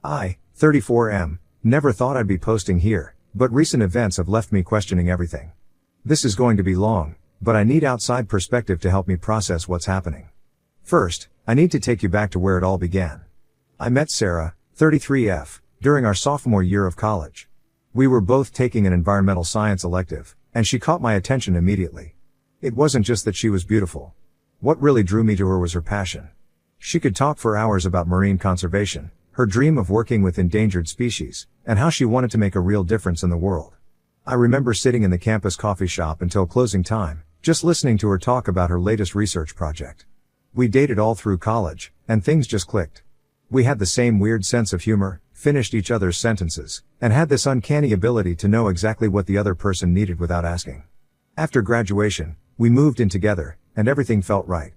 I, 34M, never thought I'd be posting here, but recent events have left me questioning everything. This is going to be long, but I need outside perspective to help me process what's happening. First, I need to take you back to where it all began. I met Sarah, 33F, during our sophomore year of college. We were both taking an environmental science elective, and she caught my attention immediately. It wasn't just that she was beautiful. What really drew me to her was her passion. She could talk for hours about marine conservation, her dream of working with endangered species, and how she wanted to make a real difference in the world. I remember sitting in the campus coffee shop until closing time, just listening to her talk about her latest research project. We dated all through college, and things just clicked. We had the same weird sense of humor, finished each other's sentences, and had this uncanny ability to know exactly what the other person needed without asking. After graduation, we moved in together, and everything felt right.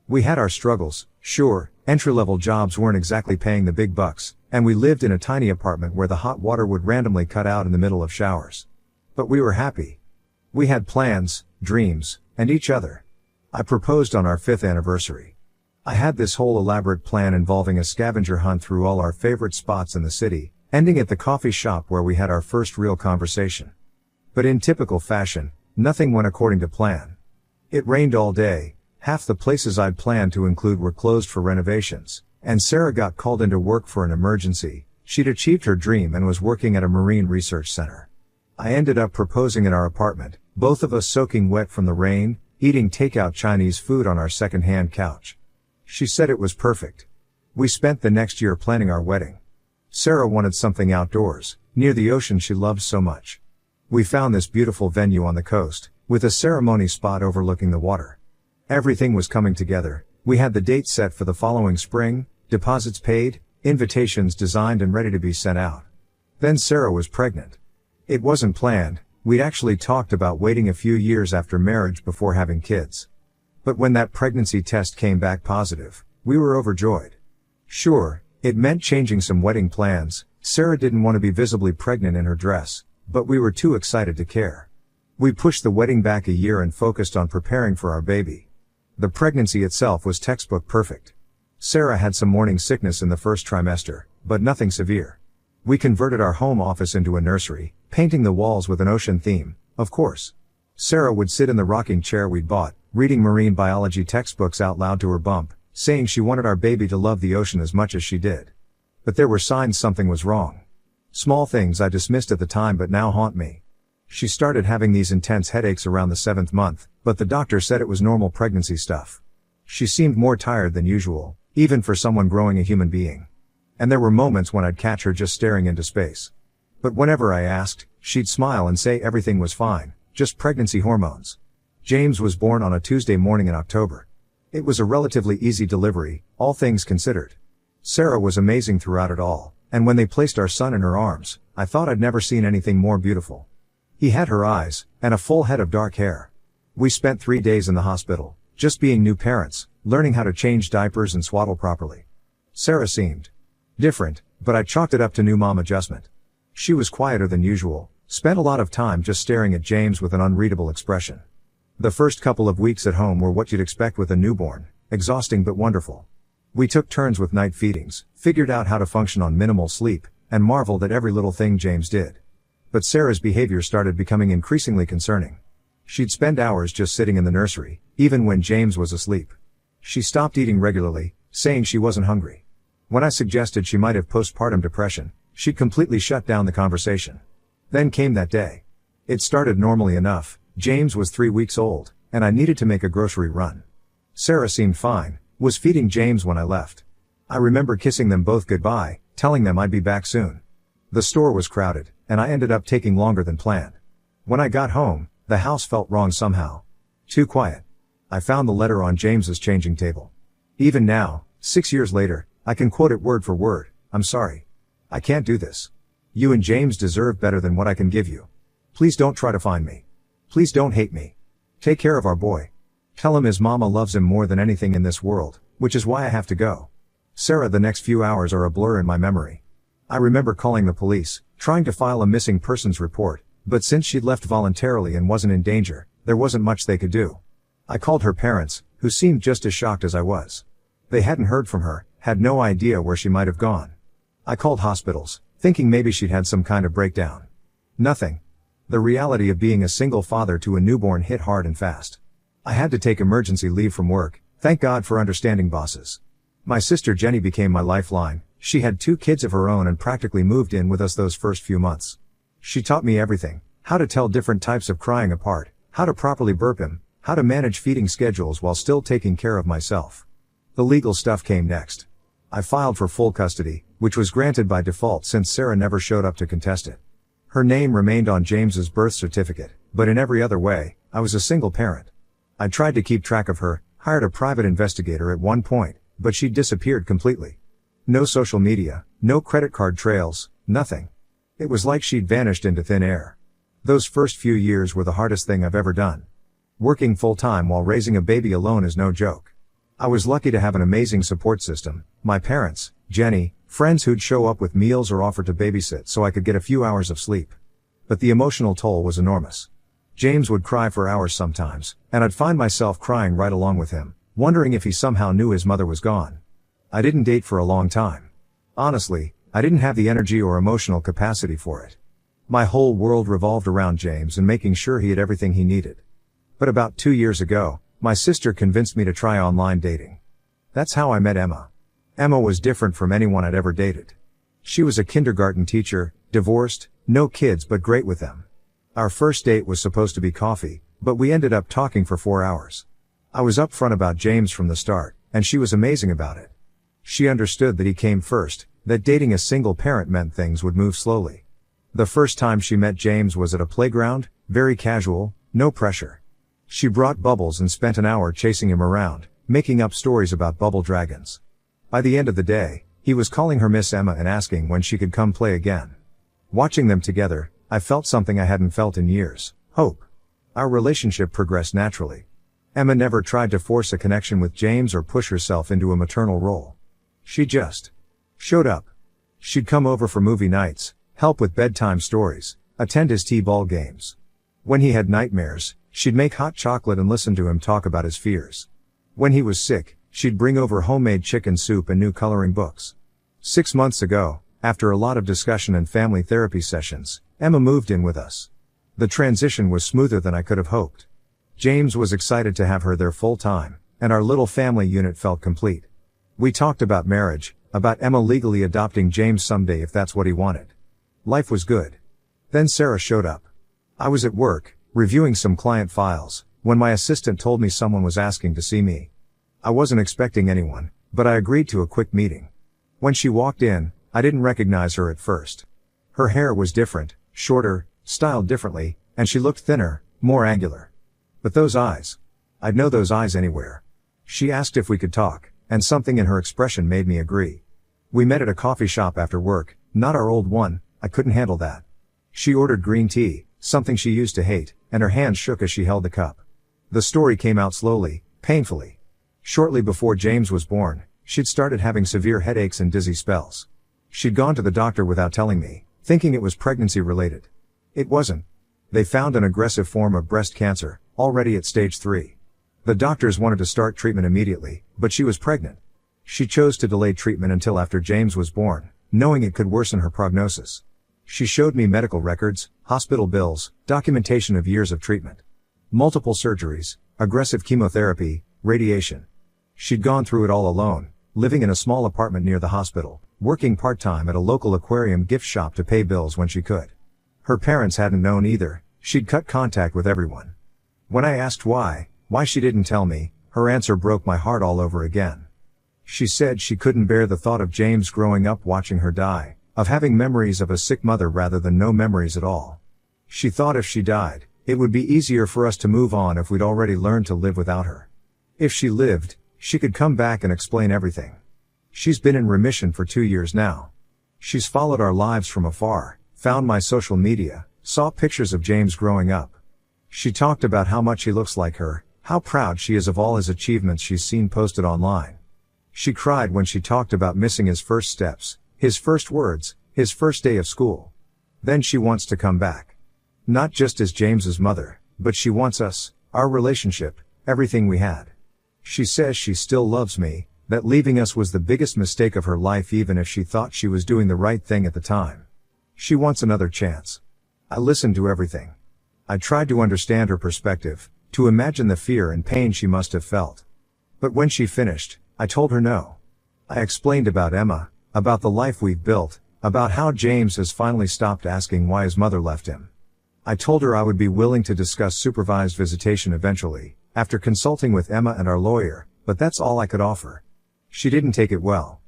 We had our struggles, sure, entry-level jobs weren't exactly paying the big bucks, and we lived in a tiny apartment where the hot water would randomly cut out in the middle of showers. But we were happy. We had plans, dreams, and each other. I proposed on our 5th anniversary. I had this whole elaborate plan involving a scavenger hunt through all our favorite spots in the city, ending at the coffee shop where we had our first real conversation. But in typical fashion, nothing went according to plan. It rained all day. Half the places I'd planned to include were closed for renovations, and Sarah got called into work for an emergency. She'd achieved her dream and was working at a marine research center. I ended up proposing in our apartment, both of us soaking wet from the rain, eating takeout Chinese food on our second-hand couch. She said it was perfect. We spent the next year planning our wedding. Sarah wanted something outdoors, near the ocean she loved so much. We found this beautiful venue on the coast, with a ceremony spot overlooking the water. Everything was coming together. We had the date set for the following spring, deposits paid, invitations designed and ready to be sent out. Then Sarah was pregnant. It wasn't planned. We'd actually talked about waiting a few years after marriage before having kids. But when that pregnancy test came back positive, we were overjoyed. Sure, it meant changing some wedding plans. Sarah didn't want to be visibly pregnant in her dress, but we were too excited to care. We pushed the wedding back a year and focused on preparing for our baby. The pregnancy itself was textbook perfect. Sarah had some morning sickness in the first trimester, but nothing severe. We converted our home office into a nursery, painting the walls with an ocean theme, of course. Sarah would sit in the rocking chair we'd bought, reading marine biology textbooks out loud to her bump, saying she wanted our baby to love the ocean as much as she did. But there were signs something was wrong. Small things I dismissed at the time but now haunt me. She started having these intense headaches around the 7th month, but the doctor said it was normal pregnancy stuff. She seemed more tired than usual, even for someone growing a human being. And there were moments when I'd catch her just staring into space. But whenever I asked, she'd smile and say everything was fine, just pregnancy hormones. James was born on a Tuesday morning in October. It was a relatively easy delivery, all things considered. Sarah was amazing throughout it all, and when they placed our son in her arms, I thought I'd never seen anything more beautiful. He had her eyes, and a full head of dark hair. We spent 3 days in the hospital, just being new parents, learning how to change diapers and swaddle properly. Sarah seemed different, but I chalked it up to new mom adjustment. She was quieter than usual, spent a lot of time just staring at James with an unreadable expression. The first couple of weeks at home were what you'd expect with a newborn, exhausting but wonderful. We took turns with night feedings, figured out how to function on minimal sleep, and marveled at every little thing James did. But Sarah's behavior started becoming increasingly concerning. She'd spend hours just sitting in the nursery, even when James was asleep. She stopped eating regularly, saying she wasn't hungry. When I suggested she might have postpartum depression, she'd completely shut down the conversation. Then came that day. It started normally enough. James was 3 weeks old, and I needed to make a grocery run. Sarah seemed fine, was feeding James when I left. I remember kissing them both goodbye, telling them I'd be back soon. The store was crowded, and I ended up taking longer than planned. When I got home, the house felt wrong somehow. Too quiet. I found the letter on James's changing table. Even now, 6 years later, I can quote it word for word. "I'm sorry. I can't do this. You and James deserve better than what I can give you. Please don't try to find me. Please don't hate me. Take care of our boy. Tell him his mama loves him more than anything in this world, which is why I have to go." Sarah, the next few hours are a blur in my memory. I remember calling the police, trying to file a missing persons report, but since she'd left voluntarily and wasn't in danger, there wasn't much they could do. I called her parents, who seemed just as shocked as I was. They hadn't heard from her, had no idea where she might have gone. I called hospitals, thinking maybe she'd had some kind of breakdown. Nothing. The reality of being a single father to a newborn hit hard and fast. I had to take emergency leave from work, thank God for understanding bosses. My sister Jenny became my lifeline. She had 2 kids of her own and practically moved in with us those first few months. She taught me everything: how to tell different types of crying apart, how to properly burp him, how to manage feeding schedules while still taking care of myself. The legal stuff came next. I filed for full custody, which was granted by default since Sarah never showed up to contest it. Her name remained on James's birth certificate, but in every other way, I was a single parent. I tried to keep track of her, hired a private investigator at one point, but she disappeared completely. No social media, no credit card trails, nothing. It was like she'd vanished into thin air. Those first few years were the hardest thing I've ever done. Working full-time while raising a baby alone is no joke. I was lucky to have an amazing support system: my parents, Jenny, friends who'd show up with meals or offer to babysit so I could get a few hours of sleep. But the emotional toll was enormous. James would cry for hours sometimes, and I'd find myself crying right along with him, wondering if he somehow knew his mother was gone. I didn't date for a long time. Honestly, I didn't have the energy or emotional capacity for it. My whole world revolved around James and making sure he had everything he needed. But about 2 years ago, my sister convinced me to try online dating. That's how I met Emma. Emma was different from anyone I'd ever dated. She was a kindergarten teacher, divorced, no kids but great with them. Our first date was supposed to be coffee, but we ended up talking for 4 hours. I was upfront about James from the start, and she was amazing about it. She understood that he came first, that dating a single parent meant things would move slowly. The first time she met James was at a playground, very casual, no pressure. She brought bubbles and spent an hour chasing him around, making up stories about bubble dragons. By the end of the day, he was calling her Miss Emma and asking when she could come play again. Watching them together, I felt something I hadn't felt in years: hope. Our relationship progressed naturally. Emma never tried to force a connection with James or push herself into a maternal role. She just showed up. She'd come over for movie nights, help with bedtime stories, attend his t-ball games. When he had nightmares, she'd make hot chocolate and listen to him talk about his fears. When he was sick, she'd bring over homemade chicken soup and new coloring books. 6 months ago, after a lot of discussion and family therapy sessions, Emma moved in with us. The transition was smoother than I could have hoped. James was excited to have her there full time, and our little family unit felt complete. We talked about marriage, about Emma legally adopting James someday if that's what he wanted. Life was good. Then Sarah showed up. I was at work, reviewing some client files, when my assistant told me someone was asking to see me. I wasn't expecting anyone, but I agreed to a quick meeting. When she walked in, I didn't recognize her at first. Her hair was different, shorter, styled differently, and she looked thinner, more angular. But those eyes. I'd know those eyes anywhere. She asked if we could talk, and something in her expression made me agree. We met at a coffee shop after work, not our old one. I couldn't handle that. She ordered green tea, something she used to hate, and her hand shook as she held the cup. The story came out slowly, painfully. Shortly before James was born, she'd started having severe headaches and dizzy spells. She'd gone to the doctor without telling me, thinking it was pregnancy related. It wasn't. They found an aggressive form of breast cancer, already at stage 3. The doctors wanted to start treatment immediately, but she was pregnant. She chose to delay treatment until after James was born, knowing it could worsen her prognosis. She showed me medical records, hospital bills, documentation of years of treatment. Multiple surgeries, aggressive chemotherapy, radiation. She'd gone through it all alone, living in a small apartment near the hospital, working part-time at a local aquarium gift shop to pay bills when she could. Her parents hadn't known either. She'd cut contact with everyone. When I asked why she didn't tell me, her answer broke my heart all over again. She said she couldn't bear the thought of James growing up watching her die, of having memories of a sick mother rather than no memories at all. She thought if she died, it would be easier for us to move on if we'd already learned to live without her. If she lived, she could come back and explain everything. She's been in remission for 2 years now. She's followed our lives from afar, found my social media, saw pictures of James growing up. She talked about how much he looks like her, how proud she is of all his achievements she's seen posted online. She cried when she talked about missing his first steps, his first words, his first day of school. Then she wants to come back. Not just as James's mother, but she wants us, our relationship, everything we had. She says she still loves me, that leaving us was the biggest mistake of her life even if she thought she was doing the right thing at the time. She wants another chance. I listened to everything. I tried to understand her perspective, to imagine the fear and pain she must have felt. But when she finished, I told her no. I explained about Emma, about the life we've built, about how James has finally stopped asking why his mother left him. I told her I would be willing to discuss supervised visitation eventually, after consulting with Emma and our lawyer, but that's all I could offer. She didn't take it well.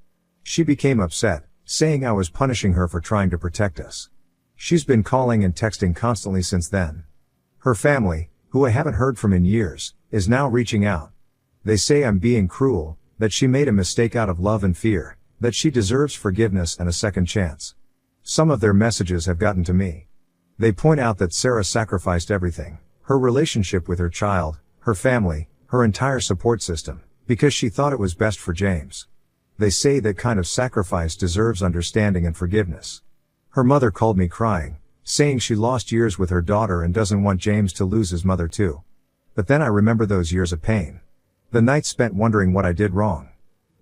She became upset, saying I was punishing her for trying to protect us. She's been calling and texting constantly since then. Her family, who I haven't heard from in years, is now reaching out. They say I'm being cruel, that she made a mistake out of love and fear, that she deserves forgiveness and a second chance. Some of their messages have gotten to me. They point out that Sarah sacrificed everything, her relationship with her child, her family, her entire support system, because she thought it was best for James. They say that kind of sacrifice deserves understanding and forgiveness. Her mother called me crying, saying she lost years with her daughter and doesn't want James to lose his mother too. But then I remember those years of pain. The nights spent wondering what I did wrong.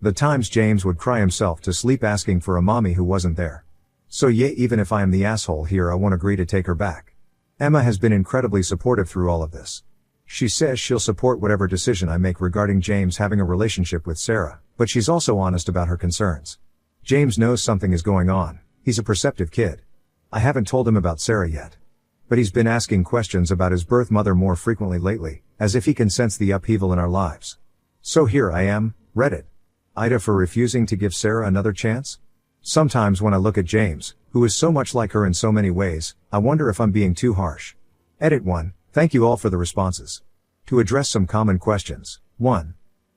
The times James would cry himself to sleep asking for a mommy who wasn't there. So yeah, even if I am the asshole here, I won't agree to take her back. Emma has been incredibly supportive through all of this. She says she'll support whatever decision I make regarding James having a relationship with Sarah, but she's also honest about her concerns. James knows something is going on. He's a perceptive kid. I haven't told him about Sarah yet. But he's been asking questions about his birth mother more frequently lately, as if he can sense the upheaval in our lives. So here I am, Reddit. Ida for refusing to give Sarah another chance? Sometimes when I look at James, who is so much like her in so many ways, I wonder if I'm being too harsh. Edit 1. Thank you all for the responses. To address some common questions. 1.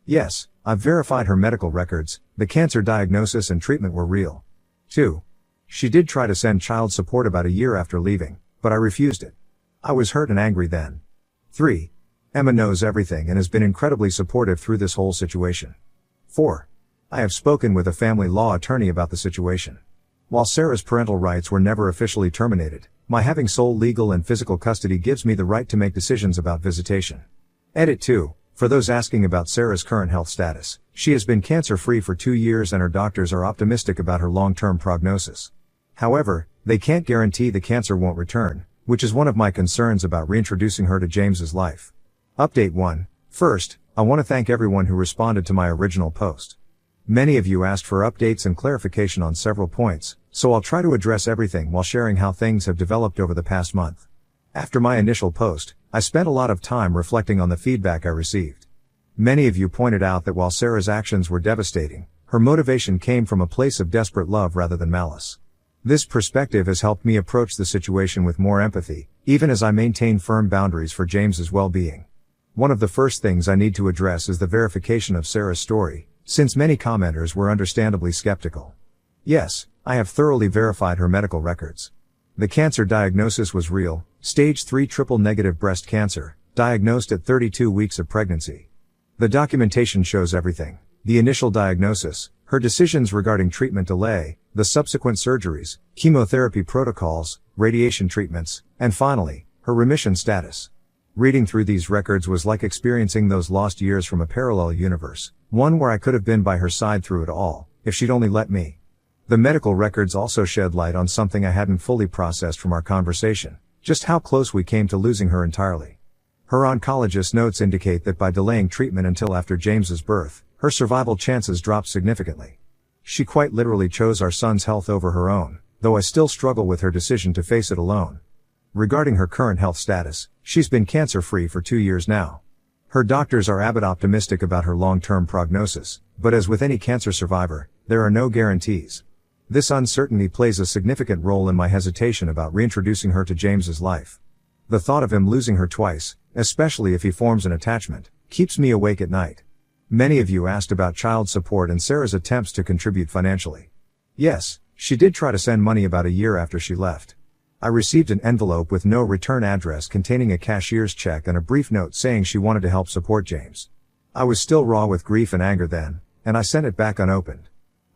Yes, I've verified her medical records, the cancer diagnosis and treatment were real. 2. She did try to send child support about a year after leaving, but I refused it. I was hurt and angry then. 3. Emma knows everything and has been incredibly supportive through this whole situation. 4. I have spoken with a family law attorney about the situation. While Sarah's parental rights were never officially terminated, my having sole legal and physical custody gives me the right to make decisions about visitation. Edit 2. For those asking about Sarah's current health status, she has been cancer-free for 2 years and her doctors are optimistic about her long-term prognosis. However, they can't guarantee the cancer won't return, which is one of my concerns about reintroducing her to James's life. Update 1. First, I want to thank everyone who responded to my original post. Many of you asked for updates and clarification on several points, so I'll try to address everything while sharing how things have developed over the past month. After my initial post, I spent a lot of time reflecting on the feedback I received. Many of you pointed out that while Sarah's actions were devastating, her motivation came from a place of desperate love rather than malice. This perspective has helped me approach the situation with more empathy, even as I maintain firm boundaries for James's well-being. One of the first things I need to address is the verification of Sarah's story, since many commenters were understandably skeptical. Yes, I have thoroughly verified her medical records. The cancer diagnosis was real, stage 3 triple-negative breast cancer, diagnosed at 32 weeks of pregnancy. The documentation shows everything: the initial diagnosis, her decisions regarding treatment delay, the subsequent surgeries, chemotherapy protocols, radiation treatments, and finally, her remission status. Reading through these records was like experiencing those lost years from a parallel universe, one where I could have been by her side through it all, if she'd only let me. The medical records also shed light on something I hadn't fully processed from our conversation: just how close we came to losing her entirely. Her oncologist notes indicate that by delaying treatment until after James's birth, her survival chances dropped significantly. She quite literally chose our son's health over her own, though I still struggle with her decision to face it alone. Regarding her current health status, she's been cancer-free for 2 years now. Her doctors are a bit optimistic about her long-term prognosis, but as with any cancer survivor, there are no guarantees. This uncertainty plays a significant role in my hesitation about reintroducing her to James's life. The thought of him losing her twice, especially if he forms an attachment, keeps me awake at night. Many of you asked about child support and Sarah's attempts to contribute financially. Yes, she did try to send money about a year after she left. I received an envelope with no return address containing a cashier's check and a brief note saying she wanted to help support James. I was still raw with grief and anger then, and I sent it back unopened.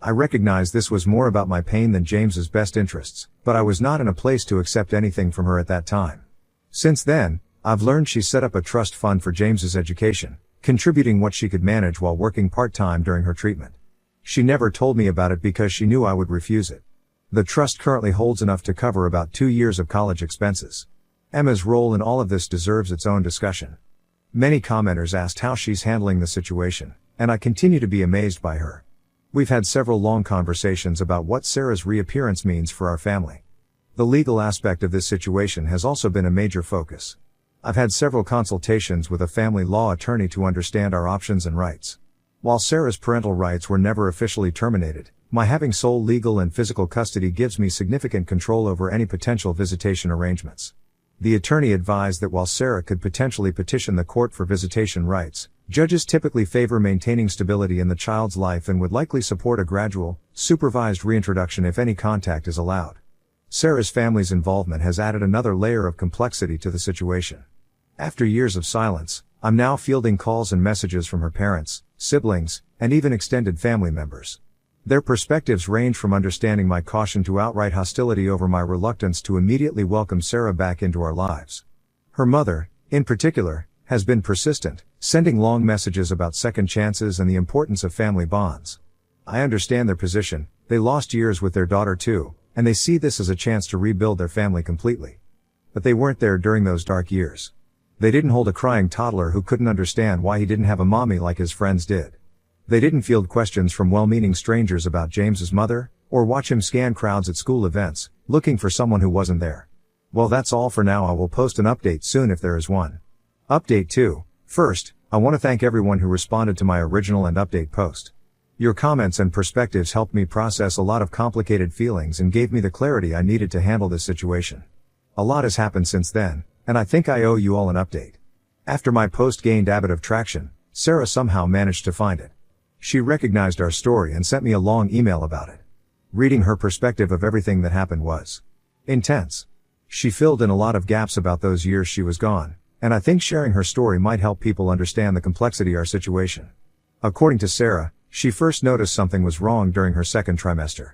I recognized this was more about my pain than James's best interests, but I was not in a place to accept anything from her at that time. Since then, I've learned she set up a trust fund for James's education, contributing what she could manage while working part-time during her treatment. She never told me about it because she knew I would refuse it. The trust currently holds enough to cover about 2 years of college expenses. Emma's role in all of this deserves its own discussion. Many commenters asked how she's handling the situation, and I continue to be amazed by her. We've had several long conversations about what Sarah's reappearance means for our family. The legal aspect of this situation has also been a major focus. I've had several consultations with a family law attorney to understand our options and rights. While Sarah's parental rights were never officially terminated, my having sole legal and physical custody gives me significant control over any potential visitation arrangements. The attorney advised that while Sarah could potentially petition the court for visitation rights, judges typically favor maintaining stability in the child's life and would likely support a gradual, supervised reintroduction if any contact is allowed. Sarah's family's involvement has added another layer of complexity to the situation. After years of silence, I'm now fielding calls and messages from her parents, siblings, and even extended family members. Their perspectives range from understanding my caution to outright hostility over my reluctance to immediately welcome Sarah back into our lives. Her mother, in particular, has been persistent, sending long messages about second chances and the importance of family bonds. I understand their position. They lost years with their daughter too, and they see this as a chance to rebuild their family completely. But they weren't there during those dark years. They didn't hold a crying toddler who couldn't understand why he didn't have a mommy like his friends did. They didn't field questions from well-meaning strangers about James's mother, or watch him scan crowds at school events, looking for someone who wasn't there. Well, that's all for now. I will post an update soon if there is one. Update 2. First, I want to thank everyone who responded to my original and update post. Your comments and perspectives helped me process a lot of complicated feelings and gave me the clarity I needed to handle this situation. A lot has happened since then, and I think I owe you all an update. After my post gained a bit of traction, Sarah somehow managed to find it. She recognized our story and sent me a long email about it. Reading her perspective of everything that happened was intense. She filled in a lot of gaps about those years she was gone, and I think sharing her story might help people understand the complexity of our situation. According to Sarah, she first noticed something was wrong during her second trimester.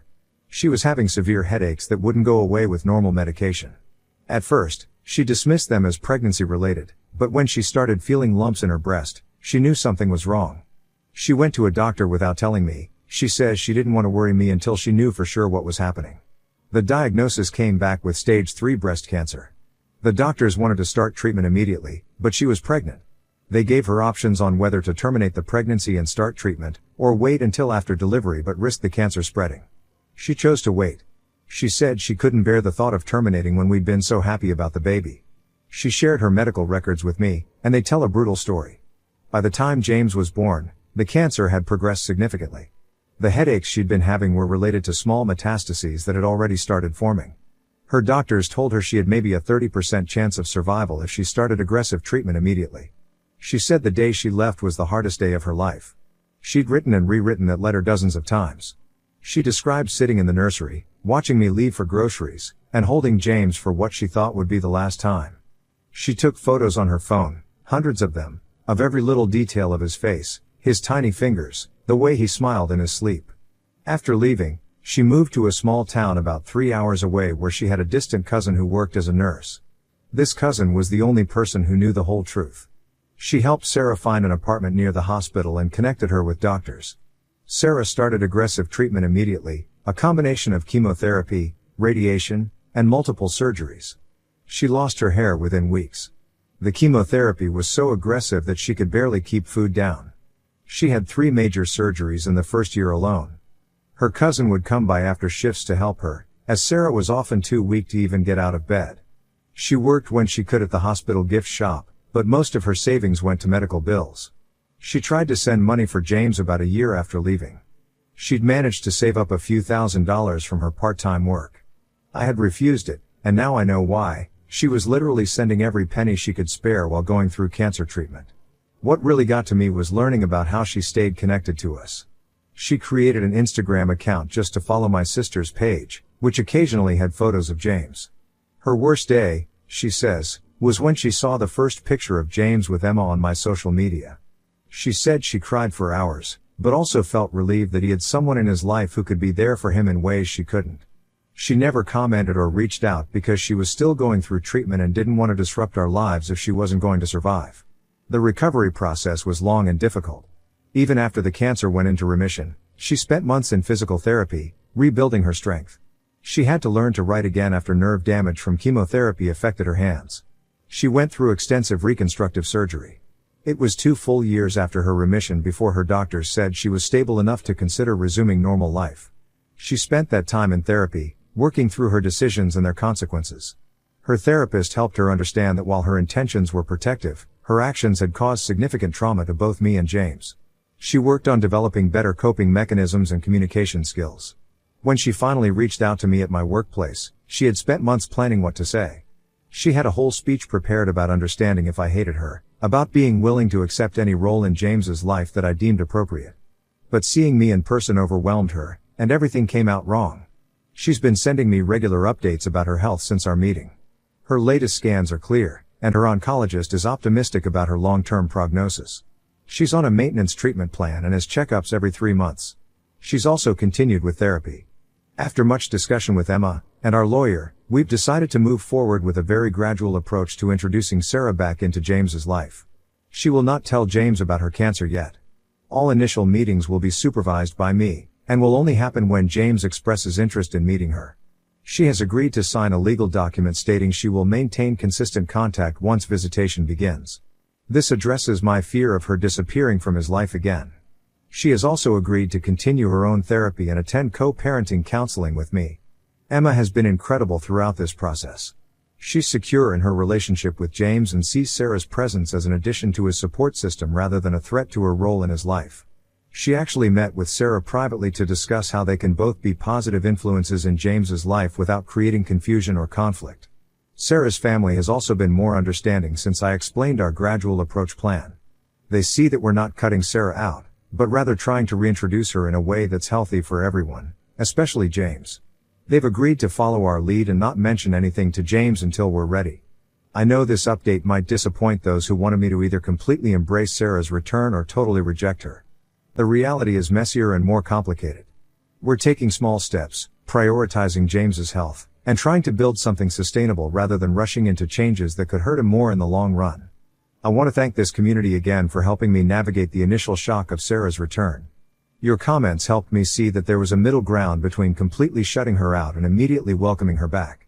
She was having severe headaches that wouldn't go away with normal medication. At first, she dismissed them as pregnancy-related, but when she started feeling lumps in her breast, she knew something was wrong. She went to a doctor without telling me. She says she didn't want to worry me until she knew for sure what was happening. The diagnosis came back with stage 3 breast cancer. The doctors wanted to start treatment immediately, but she was pregnant. They gave her options on whether to terminate the pregnancy and start treatment, or wait until after delivery but risk the cancer spreading. She chose to wait. She said she couldn't bear the thought of terminating when we'd been so happy about the baby. She shared her medical records with me, and they tell a brutal story. By the time James was born, the cancer had progressed significantly. The headaches she'd been having were related to small metastases that had already started forming. Her doctors told her she had maybe a 30% chance of survival if she started aggressive treatment immediately. She said the day she left was the hardest day of her life. She'd written and rewritten that letter dozens of times. She described sitting in the nursery, watching me leave for groceries, and holding James for what she thought would be the last time. She took photos on her phone, hundreds of them, of every little detail of his face, his tiny fingers, the way he smiled in his sleep. After leaving, she moved to a small town about 3 hours away where she had a distant cousin who worked as a nurse. This cousin was the only person who knew the whole truth. She helped Sarah find an apartment near the hospital and connected her with doctors. Sarah started aggressive treatment immediately, a combination of chemotherapy, radiation, and multiple surgeries. She lost her hair within weeks. The chemotherapy was so aggressive that she could barely keep food down. She had 3 major surgeries in the first year alone. Her cousin would come by after shifts to help her, as Sarah was often too weak to even get out of bed. She worked when she could at the hospital gift shop, but most of her savings went to medical bills. She tried to send money for James about a year after leaving. She'd managed to save up a few $1,000s from her part-time work. I had refused it, and now I know why. She was literally sending every penny she could spare while going through cancer treatment. What really got to me was learning about how she stayed connected to us. She created an Instagram account just to follow my sister's page, which occasionally had photos of James. Her worst day, she says, was when she saw the first picture of James with Emma on my social media. She said she cried for hours, but also felt relieved that he had someone in his life who could be there for him in ways she couldn't. She never commented or reached out because she was still going through treatment and didn't want to disrupt our lives if she wasn't going to survive. The recovery process was long and difficult. Even after the cancer went into remission, she spent months in physical therapy, rebuilding her strength. She had to learn to write again after nerve damage from chemotherapy affected her hands. She went through extensive reconstructive surgery. It was 2 full years after her remission before her doctors said she was stable enough to consider resuming normal life. She spent that time in therapy, working through her decisions and their consequences. Her therapist helped her understand that while her intentions were protective, her actions had caused significant trauma to both me and James. She worked on developing better coping mechanisms and communication skills. When she finally reached out to me at my workplace, she had spent months planning what to say. She had a whole speech prepared about understanding if I hated her, about being willing to accept any role in James's life that I deemed appropriate. But seeing me in person overwhelmed her, and everything came out wrong. She's been sending me regular updates about her health since our meeting. Her latest scans are clear, and her oncologist is optimistic about her long-term prognosis. She's on a maintenance treatment plan and has checkups every 3 months. She's also continued with therapy. After much discussion with Emma and our lawyer, we've decided to move forward with a very gradual approach to introducing Sarah back into James's life. She will not tell James about her cancer yet. All initial meetings will be supervised by me, and will only happen when James expresses interest in meeting her. She has agreed to sign a legal document stating she will maintain consistent contact once visitation begins. This addresses my fear of her disappearing from his life again. She has also agreed to continue her own therapy and attend co-parenting counseling with me. Emma has been incredible throughout this process. She's secure in her relationship with James and sees Sarah's presence as an addition to his support system rather than a threat to her role in his life. She actually met with Sarah privately to discuss how they can both be positive influences in James's life without creating confusion or conflict. Sarah's family has also been more understanding since I explained our gradual approach plan. They see that we're not cutting Sarah out, but rather trying to reintroduce her in a way that's healthy for everyone, especially James. They've agreed to follow our lead and not mention anything to James until we're ready. I know this update might disappoint those who wanted me to either completely embrace Sarah's return or totally reject her. The reality is messier and more complicated. We're taking small steps, prioritizing James's health, and trying to build something sustainable rather than rushing into changes that could hurt him more in the long run. I want to thank this community again for helping me navigate the initial shock of Sarah's return. Your comments helped me see that there was a middle ground between completely shutting her out and immediately welcoming her back.